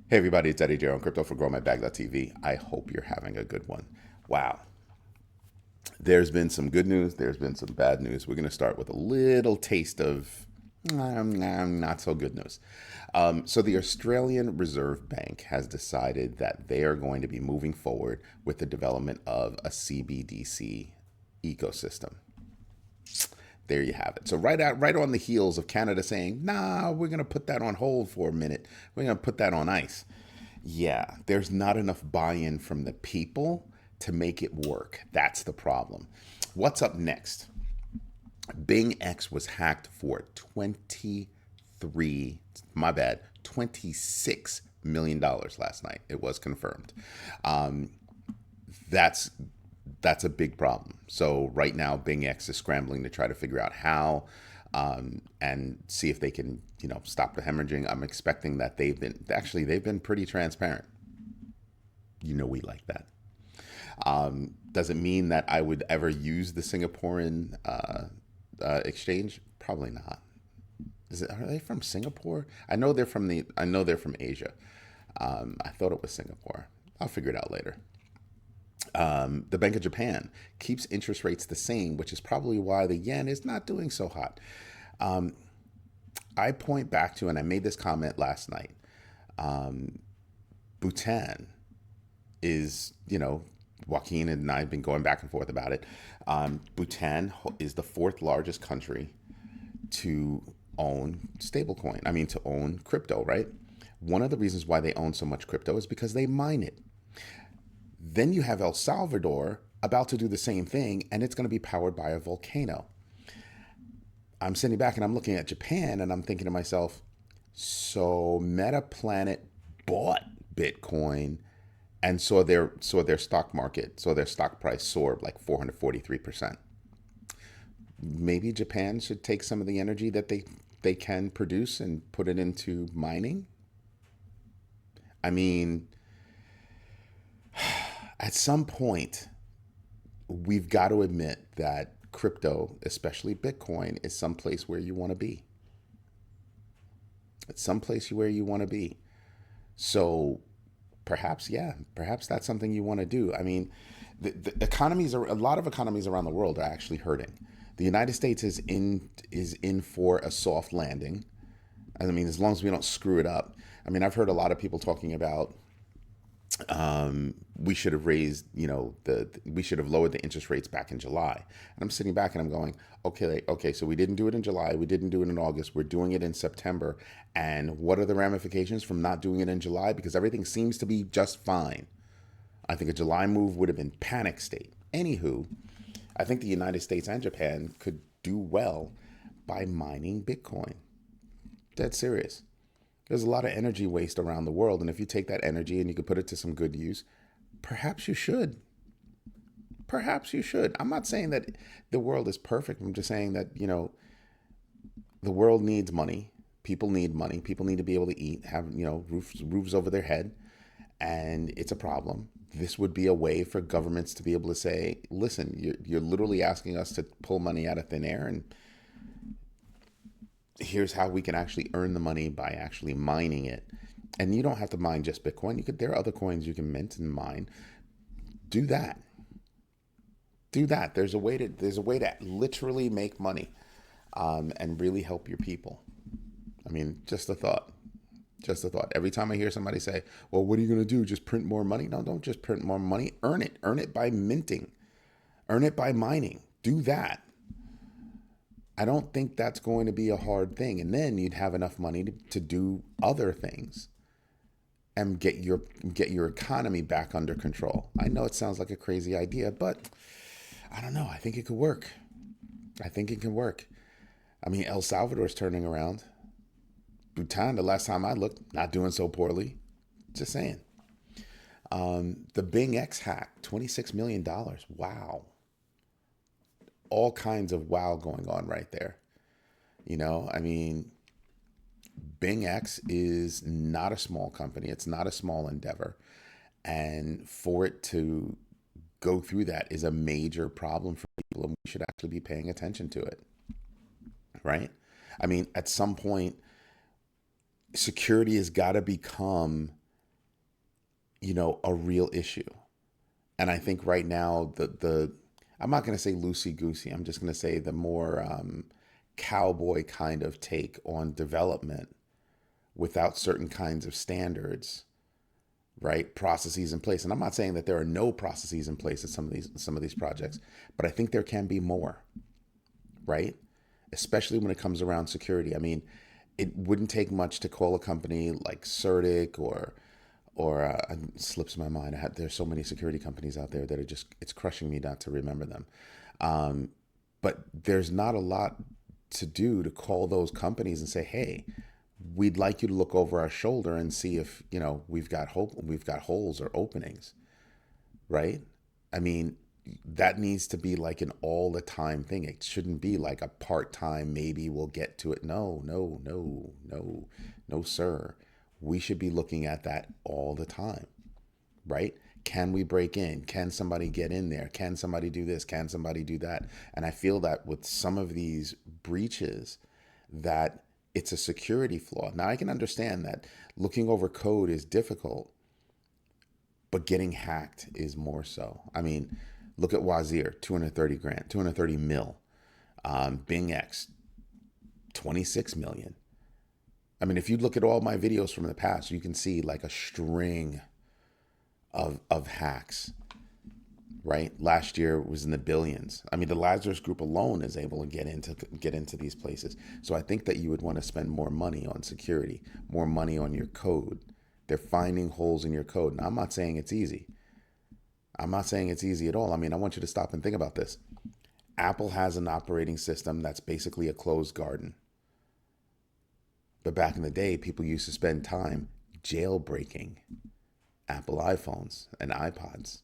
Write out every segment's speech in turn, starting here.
Hey everybody, it's Eddie J on Crypto for GrowMyBag.tv. I hope you're having a good one. Wow. There's been some good news, there's been some bad news. We're going to start with a little taste of not so good news. So the Australian Reserve Bank has decided that they are going to be moving forward with the development of a CBDC ecosystem. There you have it. So right on the heels of Canada saying, "Nah, we're going to put that on hold for a minute. We're going to put that on ice." Yeah, there's not enough buy-in from the people to make it work. That's the problem. What's up next? BingX was hacked for 23, my bad, $26 million last night. It was confirmed. Um, that's that's a big problem. So right now, BingX is scrambling to try to figure out how and see if they can, stop the hemorrhaging. I'm expecting that they've been pretty transparent. We like that. Does it mean that I would ever use the Singaporean exchange? Probably not. Are they from Singapore? I know they're from Asia. I thought it was Singapore. I'll figure it out later. The Bank of Japan keeps interest rates the same, which is probably why the yen is not doing so hot. Um, I point back to, and I made this comment last night. Bhutan is, Joaquin and I have been going back and forth about it. Bhutan is the fourth largest country to own stablecoin. I mean, to own crypto, right? One of the reasons why they own so much crypto is because they mine it. Then you have El Salvador about to do the same thing, and it's going to be powered by a volcano. I'm sitting back and I'm looking at Japan and I'm thinking to myself, so Meta Planet bought Bitcoin and saw their stock price soared like 443%. Maybe Japan should take some of the energy that they can produce and put it into mining. I mean, at some point, we've got to admit that crypto, especially Bitcoin, is someplace where you want to be. It's someplace where you want to be. So perhaps, yeah, perhaps that's something you want to do. I mean, the economies are a lot of economies around the world are actually hurting. The United States is in for a soft landing. I mean, as long as we don't screw it up. I mean, I've heard a lot of people talking about we should have raised, we should have lowered the interest rates back in July. And I'm sitting back and I'm going, okay, so we didn't do it in July, we didn't do it in August, we're doing it in September. And what are the ramifications from not doing it in July? Because everything seems to be just fine. I think a July move would have been panic state. Anywho, I think the United States and Japan could do well by mining Bitcoin. Dead serious. There's a lot of energy waste around the world. And if you take that energy and you could put it to some good use, perhaps you should. Perhaps you should. I'm not saying that the world is perfect. I'm just saying that, the world needs money. People need money. People need to be able to eat, have, roofs over their head. And it's a problem. This would be a way for governments to be able to say, listen, you're literally asking us to pull money out of thin air, and here's how we can actually earn the money by actually mining it. And you don't have to mine just Bitcoin. There are other coins you can mint and mine. Do that. Do that. There's a way to literally make money, and really help your people. I mean, just a thought. Just a thought. Every time I hear somebody say, well, what are you going to do? Just print more money? No, don't just print more money. Earn it. Earn it by minting. Earn it by mining. Do that. I don't think that's going to be a hard thing. And then you'd have enough money to do other things and get your economy back under control. I know it sounds like a crazy idea, but I don't know. I think it could work. I think it can work. I mean, El Salvador's turning around. Bhutan, the last time I looked, not doing so poorly. Just saying. The BingX hack, $26 million. Wow. All kinds of wow going on right there. I mean, BingX is not a small company. It's not a small endeavor. And for it to go through that is a major problem for people, and we should actually be paying attention to it, right? I mean, at some point, security has got to become a real issue. And I think right now the I'm not going to say loosey goosey. I'm just going to say the more cowboy kind of take on development without certain kinds of standards, right? Processes in place. And I'm not saying that there are no processes in place at some of these projects, but I think there can be more, right? Especially when it comes around security. I mean, it wouldn't take much to call a company like Certic or it slips my mind. There's so many security companies out there that it's crushing me not to remember them. But there's not a lot to do to call those companies and say, hey, we'd like you to look over our shoulder and see if, we've got holes or openings, right? I mean, that needs to be like an all the time thing. It shouldn't be like a part time, maybe we'll get to it. No, no, no, no, no, sir. We should be looking at that all the time, right? Can we break in? Can somebody get in there? Can somebody do this? Can somebody do that? And I feel that with some of these breaches, that it's a security flaw. Now, I can understand that looking over code is difficult, but getting hacked is more so. I mean, look at Wazir, 230 grand, 230 mil. BingX, 26 million. I mean, if you look at all my videos from the past, you can see like a string of hacks, right? Last year was in the billions. I mean, the Lazarus Group alone is able to get into these places. So I think that you would want to spend more money on security, more money on your code. They're finding holes in your code. And I'm not saying it's easy. I'm not saying it's easy at all. I mean, I want you to stop and think about this. Apple has an operating system that's basically a closed garden. But back in the day, people used to spend time jailbreaking Apple iPhones and iPods.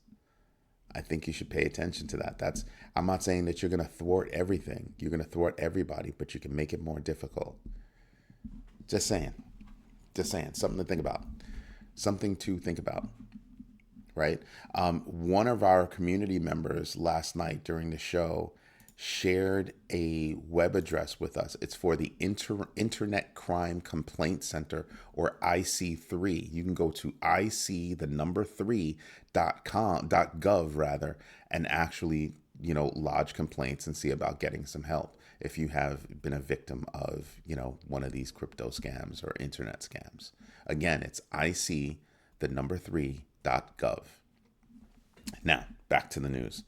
I think you should pay attention to that. I'm not saying that you're going to thwart everything. You're going to thwart everybody, but you can make it more difficult. Just saying. Something to think about. Something to think about. Right? One of our community members last night during the show shared a web address with us. It's for the Internet Crime Complaint Center, or IC3. You can go to ic3.gov rather, and actually, lodge complaints and see about getting some help if you have been a victim of, one of these crypto scams or internet scams. Again, it's ic3.gov. Now, back to the news.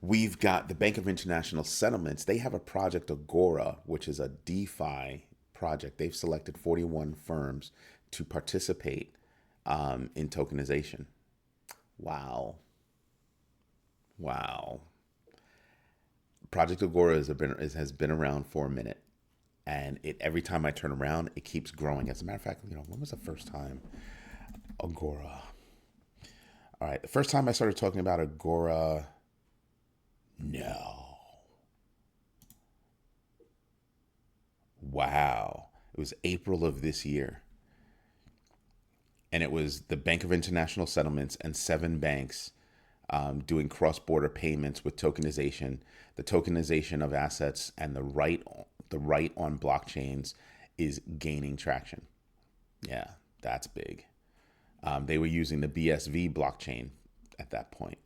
We've got the Bank of International Settlements. They have a project, Agora, which is a DeFi project. They've selected 41 firms to participate in tokenization. Wow. Project Agora has been around for a minute. And every time I turn around, it keeps growing. As a matter of fact, when was the first time Agora? All right, the first time I started talking about Agora... No. Wow. It was April of this year. And it was the Bank of International Settlements and 7 banks doing cross-border payments with tokenization. The tokenization of assets and the right on blockchains is gaining traction. Yeah, that's big. They were using the BSV blockchain at that point.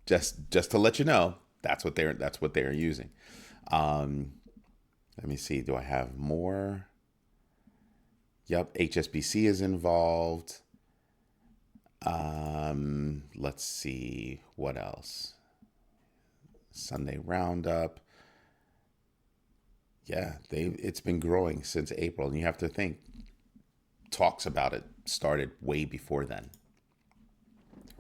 Just to let you know, that's what they're using. Let me see. Do I have more? Yep, HSBC is involved. Let's see what else. Sunday Roundup. Yeah, it's been growing since April, and you have to think talks about it started way before then.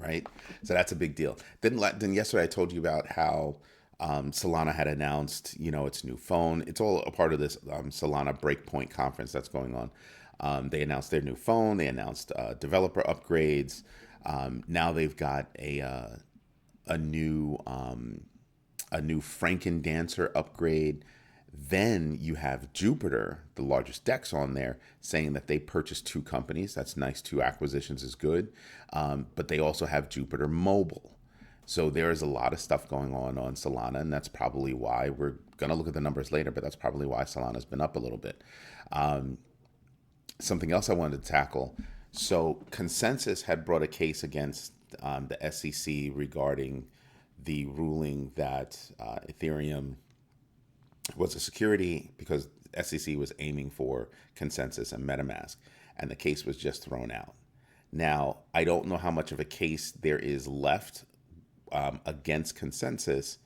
Right? So that's a big deal. Then yesterday I told you about how Solana had announced, its new phone. It's all a part of this Solana Breakpoint conference that's going on. They announced their new phone. They announced developer upgrades. Now they've got a new Franken Dancer upgrade. Then you have Jupiter, the largest DEX on there, saying that they purchased 2 companies. That's nice. 2 acquisitions is good. But they also have Jupiter Mobile. So there is a lot of stuff going on Solana, and that's probably why we're going to look at the numbers later, but that's probably why Solana's been up a little bit. Something else I wanted to tackle. So ConsenSys had brought a case against the SEC regarding the ruling that Ethereum was a security because SEC was aiming for ConsenSys and MetaMask, and the case was just thrown out. Now, I don't know how much of a case there is left against ConsenSys,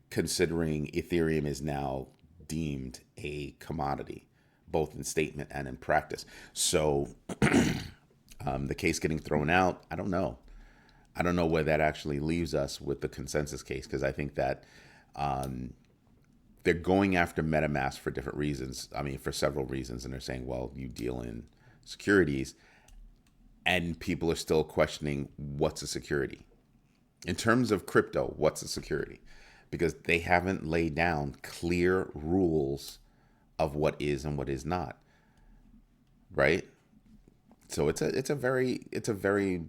considering Ethereum is now deemed a commodity, both in statement and in practice. So the case getting thrown out, I don't know. I don't know where that actually leaves us with the ConsenSys case, because I think that they're going after MetaMask for different reasons. I mean, for several reasons. And they're saying, well, you deal in securities. And people are still questioning what's a security. In terms of crypto, what's a security? Because they haven't laid down clear rules of what is and what is not. Right? So it's a very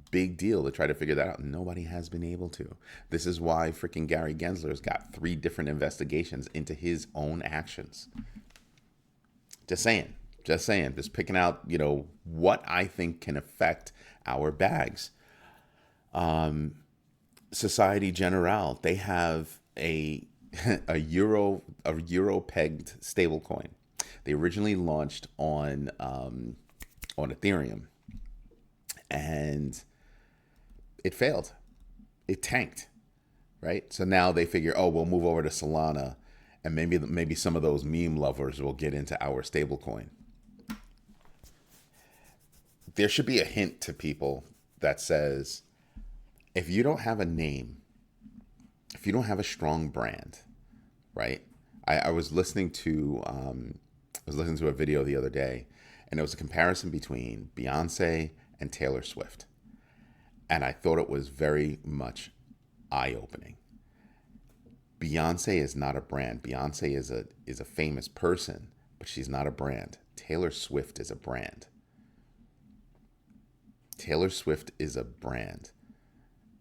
big deal to try to figure that out. Nobody has been able to. This is why freaking Gary Gensler's got 3 different investigations into his own actions. Just saying, just picking out, what I think can affect our bags. Société Générale, they have a euro pegged stablecoin. They originally launched on Ethereum, and it failed. It tanked, right? So now they figure, oh, we'll move over to Solana, and maybe some of those meme lovers will get into our stablecoin. There should be a hint to people that says, if you don't have a name, if you don't have a strong brand, right? I was listening to a video the other day, and it was a comparison between Beyonce and Taylor Swift. And I thought it was very much eye-opening. Beyonce is not a brand. Beyonce is a famous person, but she's not a brand. Taylor Swift is a brand. Taylor Swift is a brand.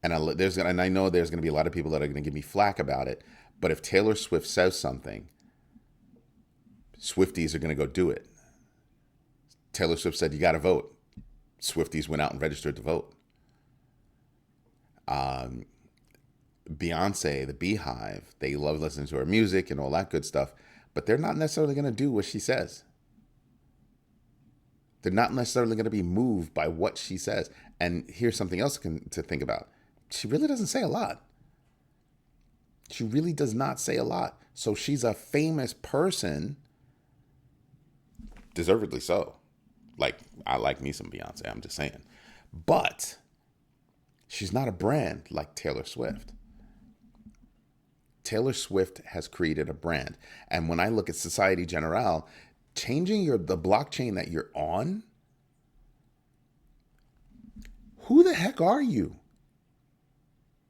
And I know there's going to be a lot of people that are going to give me flack about it, but if Taylor Swift says something, Swifties are going to go do it. Taylor Swift said, you got to vote. Swifties went out and registered to vote. Beyonce, the Beehive, they love listening to her music and all that good stuff, but they're not necessarily going to do what she says. They're not necessarily going to be moved by what she says. And here's something else to think about. She really doesn't say a lot. She really does not say a lot. So she's a famous person, deservedly so. Like, I like me some Beyonce, I'm just saying. But she's not a brand like Taylor Swift. Taylor Swift has created a brand. And when I look at Société Générale, changing the blockchain that you're on, who the heck are you?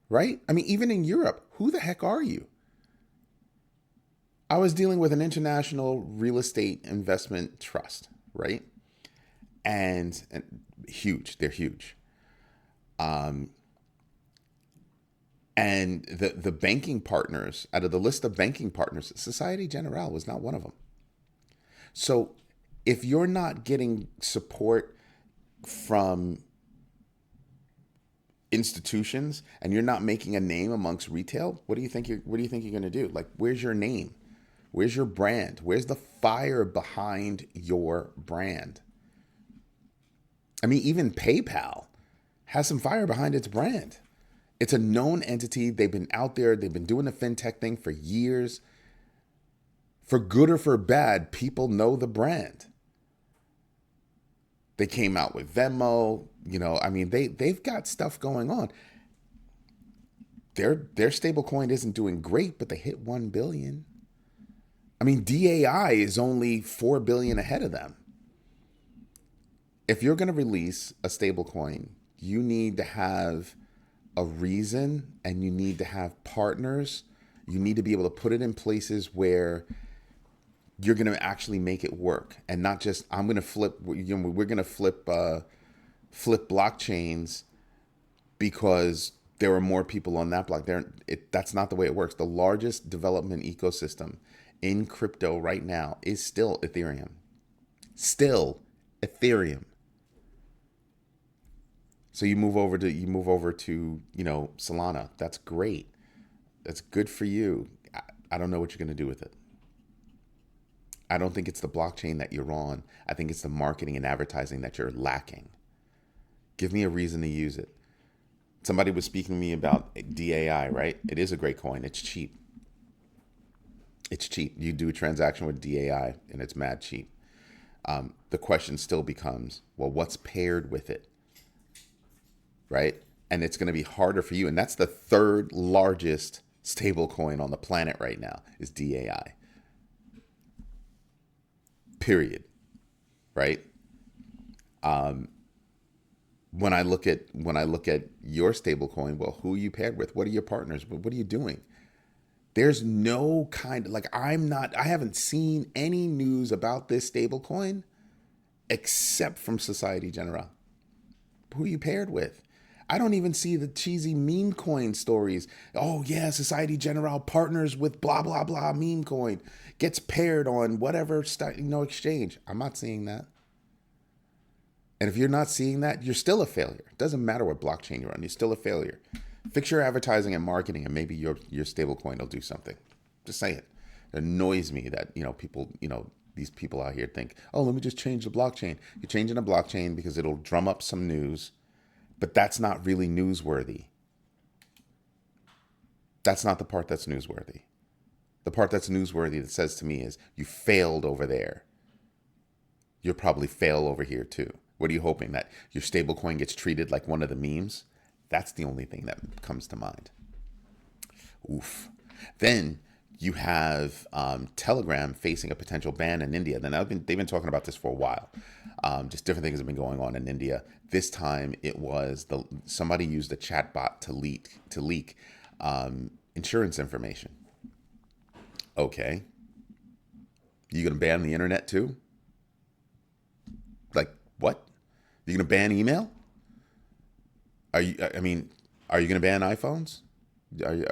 Right? I mean, even in Europe, who the heck are you? I was dealing with an international real estate investment trust, right? And huge, they're huge. And the banking partners, out of the list of banking partners, Société Générale was not one of them. So if you're not getting support from institutions and you're not making a name amongst retail, what do you think you're going to do? Like, where's your name? Where's your brand? Where's the fire behind your brand? I mean, even PayPal has some fire behind its brand. It's a known entity. They've been out there. They've been doing the fintech thing for years. For good or for bad, people know the brand. They came out with Venmo. I mean, they've got stuff going on. Their stablecoin isn't doing great, but they hit 1 billion. I mean, DAI is only 4 billion ahead of them. If you're going to release a stablecoin, you need to have a reason and you need to have partners. You need to be able to put it in places where you're going to actually make it work, and not just we're going to flip blockchains because there are more people on that block. That's not the way it works. The largest development ecosystem in crypto right now is still Ethereum. Still Ethereum. So you move over to Solana. That's great. That's good for you. I don't know what you're going to do with it. I don't think it's the blockchain that you're on. I think it's the marketing and advertising that you're lacking. Give me a reason to use it. Somebody was speaking to me about DAI, right? It is a great coin. It's cheap. It's cheap. You do a transaction with DAI and it's mad cheap. The question still becomes, well, what's paired with it, right? And it's going to be harder for you. And that's the third largest stable coin on the planet right now is DAI. Period. Right? When I look at your stable coin, well, who are you paired with? What are your partners? What are you doing? There's no kind of I haven't seen any news about this stable coin except from Société Générale. Who are you paired with? I don't even see the cheesy meme coin stories. Oh yeah, Société Générale partners with blah blah blah meme coin, gets paired on whatever exchange. I'm not seeing that. And if you're not seeing that, you're still a failure. It doesn't matter what blockchain you're on, you're still a failure. Fix your advertising and marketing, and maybe your stable coin will do something. Just say it. It annoys me that people these people out here think, oh, let me just change the blockchain. You're changing the blockchain because it'll drum up some news. But that's not really newsworthy. That's not the part that's newsworthy. The part that's newsworthy that says to me is you failed over there. You'll probably fail over here too. What are you hoping? That your stablecoin gets treated like one of the memes? That's the only thing that comes to mind. Oof. Then you have Telegram facing a potential ban in India. Then they've been talking about this for a while. Just different things have been going on in India. This time it was somebody used a chatbot to leak insurance information. Okay, you gonna ban the internet too? Like what? You gonna ban email? Are you gonna ban iPhones? Are you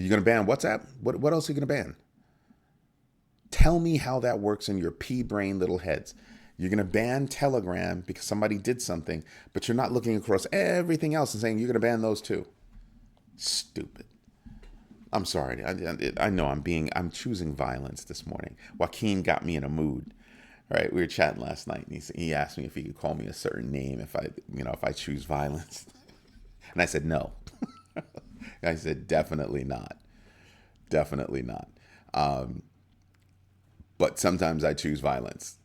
gonna ban WhatsApp? What else are you gonna ban? Tell me how that works in your pea-brain little heads. You're going to ban Telegram because somebody did something, but you're not looking across everything else and saying you're going to ban those too. Stupid. I'm sorry. I know I'm choosing violence this morning. Joaquin got me in a mood. All right, we were chatting last night, and he asked me if he could call me a certain name if I choose violence, and I said no. I said definitely not, definitely not. But sometimes I choose violence.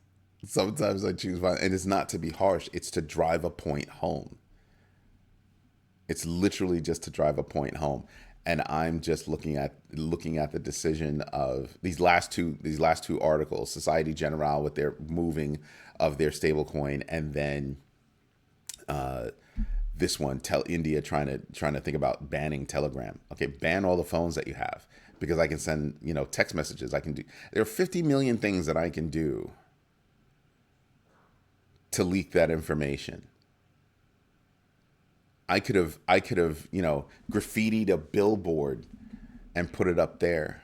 Sometimes I choose violence, and it's not to be harsh. It's to drive a point home. It's literally just to drive a point home. And I'm just looking at the decision of these last two articles, Société Générale with their moving of their stablecoin, and then this one, India trying to think about banning Telegram. Okay, ban all the phones that you have because I can send text messages. There are 50 million things that I can do to leak that information. I could have graffitied a billboard and put it up there.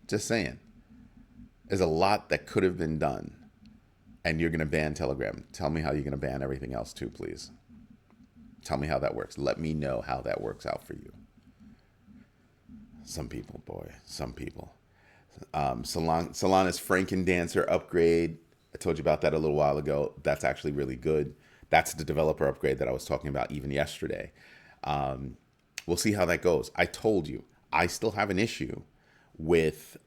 Just saying. There's a lot that could have been done. And you're going to ban Telegram. Tell me how you're going to ban everything else too, please. Tell me how that works. Let me know how that works out for you. Some people, boy. Some people. Solana's Franken Dancer upgrade. I told you about that a little while ago. That's actually really good. That's the developer upgrade that I was talking about even yesterday. We'll see how that goes. I told you, I still have an issue with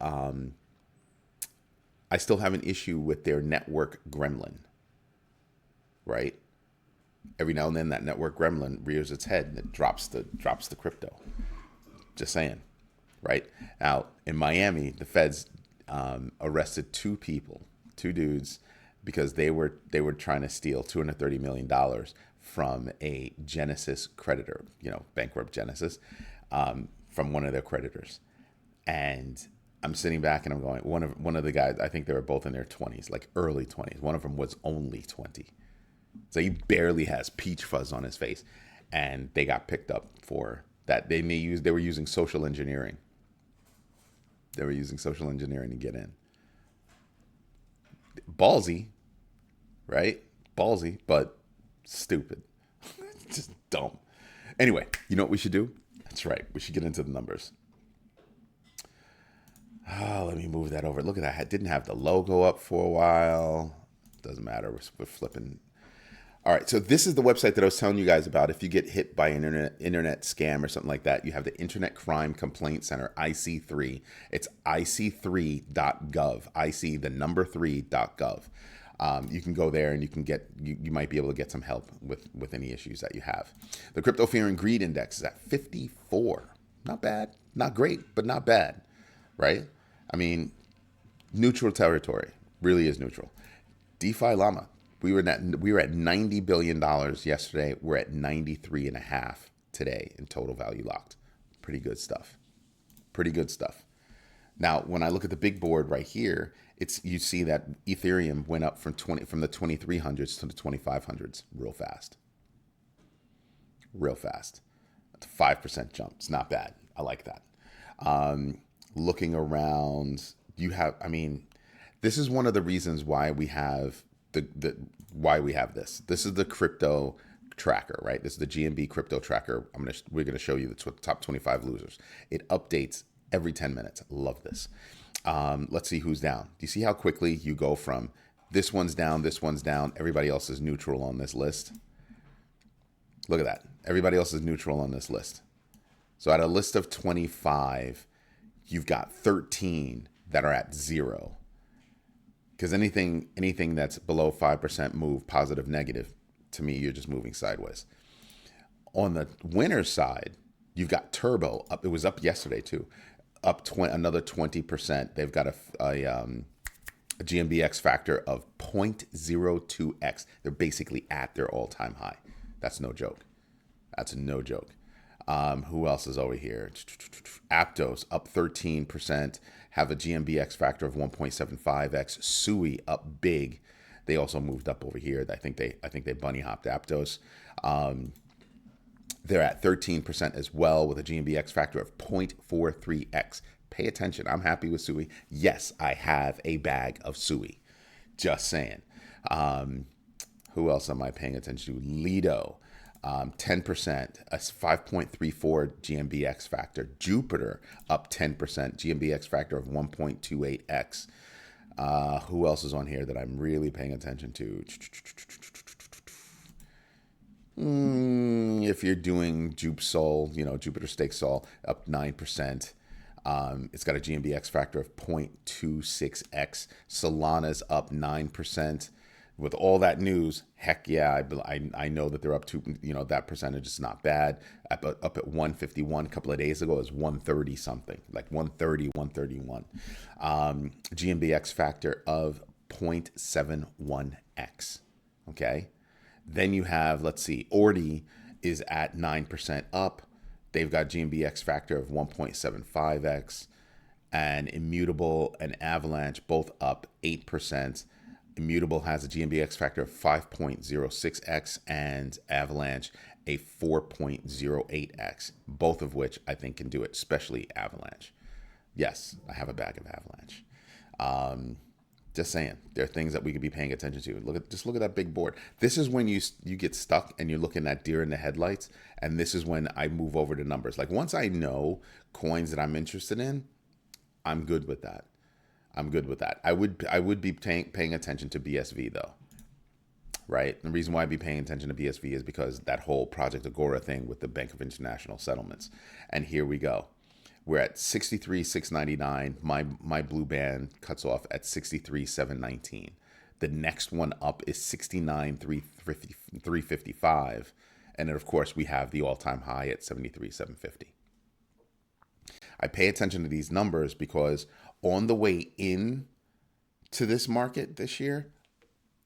their network gremlin, right? Every now and then that network gremlin rears its head and it drops the crypto. Just saying, right? Now, in Miami, the feds arrested two dudes, because they were trying to steal $230 million from a Genesis creditor, bankrupt Genesis, from one of their creditors. And I'm sitting back and I'm going, one of the guys, I think they were both in their 20s, like early 20s. One of them was only 20. So he barely has peach fuzz on his face. And they got picked up for that. They were using social engineering. They were using social engineering to get in. Ballsy, right? Ballsy, but Stupid. Just dumb. Anyway, you know what we should do? That's right. We should get into the numbers. Let me move that over. Look at that. I didn't have the logo up for a while. Doesn't matter. We're flipping. All right. So this is the website that I was telling you guys about. If you get hit by an internet scam or something like that, you have the Internet Crime Complaint Center, IC3. It's ic3.gov. IC, the number 3.gov. You can go there and you can get, you might be able to get some help with any issues that you have. The Crypto Fear and Greed Index is at 54. Not bad. Not great, but not bad. Right? I mean, neutral territory. Really is neutral. DeFi Llama. We were at $90 billion yesterday. We're at 93.5 today in total value locked. Pretty good stuff. Pretty good stuff. Now, when I look at the big board right here, you see that Ethereum went up from the 2300s to the 2500s real fast. Real fast. That's a 5% jump. It's not bad. I like that. Looking around, this is one of the reasons why we have why we have this. This is the crypto tracker, right? This is the GMB crypto tracker. We're gonna show you the top 25 losers. It updates every 10 minutes. Love this. Let's see who's down. Do you see how quickly you go from this one's down, everybody else is neutral on this list? Look at that. Everybody else is neutral on this list. So at a list of 25, you've got 13 that are at 0. Because anything that's below 5% move, positive, negative, to me, you're just moving sideways. On the winner's side, you've got Turbo up. It was up yesterday too, up another 20%. They've got a GMBX factor of 0.02x. They're basically at their all-time high. That's no joke. That's no joke. Who else is over here? Aptos up 13%, have a GMBX factor of 1.75x. Sui up big. They also moved up over here. I think they bunny hopped Aptos. They're at 13% as well with a GMBX factor of 0.43x. Pay attention. I'm happy with Sui. Yes, I have a bag of Sui. Just saying. Who else am I paying attention to? Lido. 10%, a 5.34 GMBX factor. Jupiter up 10%, GMBX factor of 1.28x. Who else is on here that I'm really paying attention to? If you're doing Jupsol, Jupiter Stake Sol up 9%. It's got a GMBX factor of 0.26x. Solana's up 9%. With all that news, heck yeah, I know that they're up to, that percentage is not bad. Up at 151 a couple of days ago, it was 130 something, like 130, 131. GMBX factor of 0.71x. Okay. Then you have, let's see, Ordi is at 9% up. They've got GMBX factor of 1.75x. And Immutable and Avalanche both up 8%. Immutable has a GMBX factor of 5.06x and Avalanche a 4.08x, both of which I think can do it, especially Avalanche. Yes, I have a bag of Avalanche. Just saying, there are things that we could be paying attention to. Just look at that big board. This is when you get stuck and you're looking at deer in the headlights, and this is when I move over to numbers. Like once I know coins that I'm interested in, I'm good with that. I would be paying attention to BSV though, right? The reason why I'd be paying attention to BSV is because that whole Project Agora thing with the Bank of International Settlements. And here we go. We're at 63,699. My blue band cuts off at 63,719. The next one up is 69,355. And then of course we have the all-time high at 73,750. I pay attention to these numbers because on the way in to this market this year,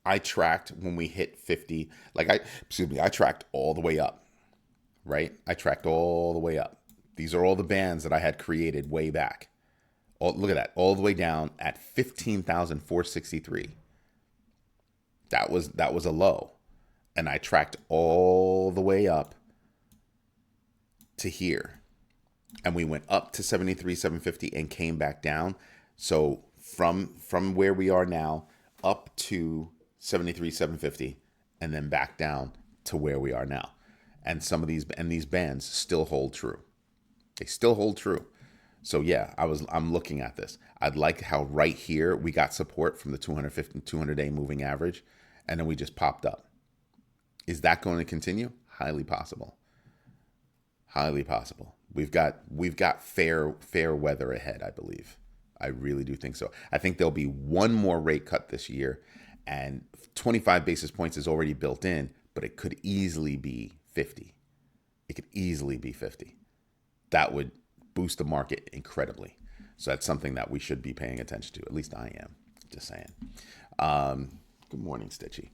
I tracked when we hit 50. I tracked all the way up, right? I tracked all the way up. These are all the bands that I had created way back. Look at that, all the way down at 15,463. That was a low, and I tracked all the way up to here. And we went up to 73,750 and came back down. So from where we are now up to 73,750 and then back down to where we are now. And these bands still hold true. They still hold true. So yeah, I'm looking at this. I'd like how right here we got support from the 200-day moving average, and then we just popped up. Is that going to continue? Highly possible. Highly possible. We've got fair weather ahead, I believe. I really do think so. I think there'll be one more rate cut this year, and 25 basis points is already built in, but it could easily be 50. It could easily be 50. That would boost the market incredibly. So that's something that we should be paying attention to. At least I am. Just saying. Good morning, Stitchy.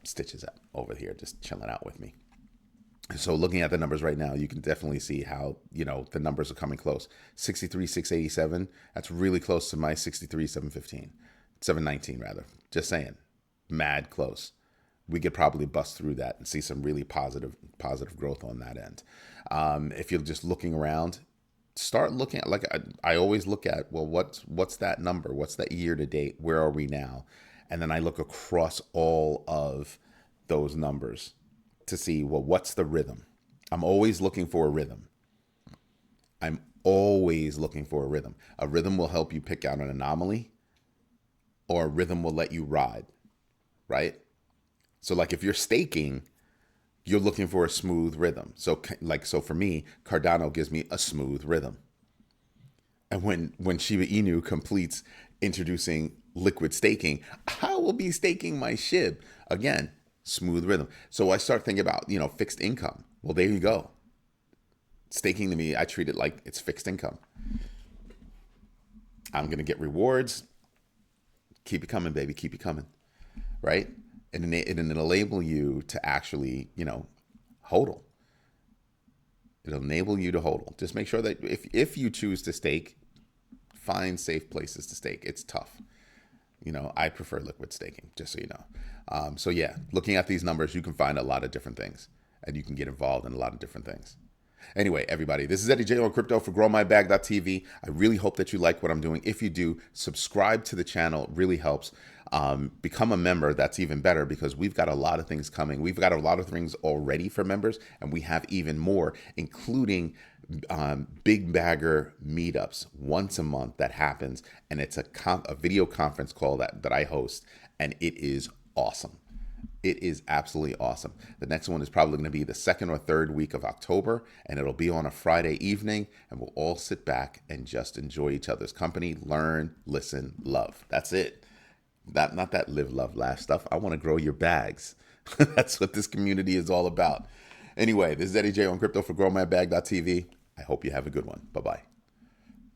Stitch is over here just chilling out with me. So looking at the numbers right now, you can definitely see how, the numbers are coming close. 63,687. That's really close to my 63,715. 719 rather. Just saying. Mad close. We could probably bust through that and see some really positive growth on that end. If you're just looking around, start looking at, like I always look at, well, what's that number? What's that year to date? Where are we now? And then I look across all of those numbers to see, well, what's the rhythm? I'm always looking for a rhythm. I'm always looking for a rhythm. A rhythm will help you pick out an anomaly, or a rhythm will let you ride, right? So like if you're staking, you're looking for a smooth rhythm. So for me, Cardano gives me a smooth rhythm. And when Shiba Inu completes introducing liquid staking, I will be staking my SHIB. Again, smooth rhythm. So I start thinking about, fixed income. Well, there you go. Staking to me, I treat it like it's fixed income. I'm going to get rewards. Keep it coming, baby. Keep it coming. Right? And it'll enable you to actually, hodl. It'll enable you to hodl. Just make sure that if you choose to stake, find safe places to stake. It's tough. I prefer liquid staking, just so you know. So yeah, looking at these numbers, you can find a lot of different things, and you can get involved in a lot of different things. Anyway, everybody, this is Eddie J on Crypto for GrowMyBag.tv. I really hope that you like what I'm doing. If you do, subscribe to the channel. It really helps. Become a member. That's even better, because we've got a lot of things coming. We've got a lot of things already for members, and we have even more, including big bagger meetups once a month that happens, and it's a video conference call that I host, and it is awesome. It is absolutely awesome. The next one is probably going to be the 2nd or 3rd week of October, and it'll be on a Friday evening, and we'll all sit back and just enjoy each other's company, learn, listen, love. That's it. Not that live, love, laugh stuff. I want to grow your bags. That's what this community is all about. Anyway, this is Eddie J on Crypto for GrowMyBag.tv. I hope you have a good one. Bye-bye.